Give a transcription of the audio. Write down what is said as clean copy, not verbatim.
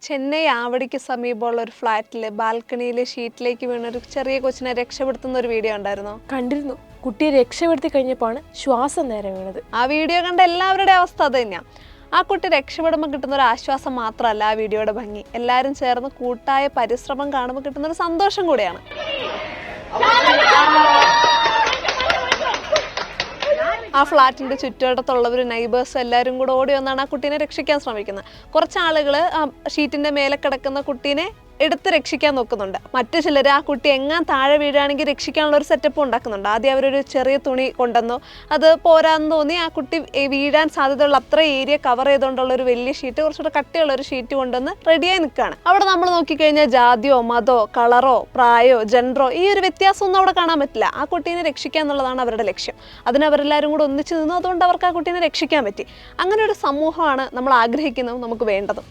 ചെന്നൈ ആവടിക്ക് സമീപമുള്ള ഒരു ഫ്ലാറ്റിൽ ബാൽക്കണിയിലെ ഷീറ്റിലേക്ക് വീണ ഒരു ചെറിയ കൊച്ചിനെ രക്ഷപ്പെടുത്തുന്ന ഒരു വീഡിയോ ഉണ്ടായിരുന്നോ? കണ്ടിരുന്നു. കുട്ടിയെ രക്ഷപ്പെടുത്തി കഴിഞ്ഞപ്പോഴാണ് ശ്വാസം നേരെ വീണത്. ആ വീഡിയോ കണ്ട എല്ലാവരുടെ അവസ്ഥ അത് തന്നെയാണ്. ആ കുട്ടി രക്ഷപ്പെടുമ്പോൾ കിട്ടുന്ന ഒരു ആശ്വാസം മാത്രമല്ല ആ വീഡിയോയുടെ ഭംഗി, എല്ലാവരും ചേർന്ന് കൂട്ടായ പരിശ്രമം കാണുമ്പോൾ കിട്ടുന്ന ഒരു സന്തോഷം കൂടിയാണ്. ആ ഫ്ലാറ്റിന്റെ ചുറ്റുവട്ടത്തുള്ളവർ നൈബേഴ്സ് എല്ലാവരും കൂടെ ഓടി വന്നാണ് ആ കുട്ടീനെ രക്ഷിക്കാൻ ശ്രമിക്കുന്നത്. കുറച്ച് ആളുകൾ ആ ഷീറ്റിന്റെ മേലെ കിടക്കുന്ന കുട്ടീനെ എടുത്ത് രക്ഷിക്കാൻ നോക്കുന്നുണ്ട്. മറ്റു ചിലർ ആ കുട്ടി എങ്ങാൻ താഴെ വീഴുകയാണെങ്കിൽ രക്ഷിക്കാനുള്ള ഒരു സെറ്റപ്പ് ഉണ്ടാക്കുന്നുണ്ട്. ആദ്യം അവരൊരു ചെറിയ തുണി കൊണ്ടുവന്നു, അത് പോരാന്ന് തോന്നി ആ കുട്ടി വീഴാൻ സാധ്യതയുള്ള അത്ര ഏരിയ കവർ ചെയ്തുകൊണ്ടുള്ള ഒരു വലിയ ഷീറ്റ്, കുറച്ചുകൂടെ കട്ടിയുള്ള ഒരു ഷീറ്റ് കൊണ്ടുവന്ന് റെഡിയായി നിൽക്കുകയാണ്. അവിടെ നമ്മൾ നോക്കിക്കഴിഞ്ഞാൽ ജാതിയോ മതമോ കളറോ പ്രായമോ ജെൻഡറോ ഈ ഒരു വ്യത്യാസമൊന്നും അവിടെ കാണാൻ പറ്റില്ല. ആ കുട്ടീനെ രക്ഷിക്കുക എന്നുള്ളതാണ് അവരുടെ ലക്ഷ്യം. അതിന് അവരെല്ലാവരും കൂടെ ഒന്നിച്ചു നിന്നു. അതുകൊണ്ട് അവർക്ക് ആ കുട്ടീനെ രക്ഷിക്കാൻ പറ്റി. അങ്ങനെ ഒരു സമൂഹമാണ് നമ്മൾ ആഗ്രഹിക്കുന്നതും നമുക്ക് വേണ്ടതും.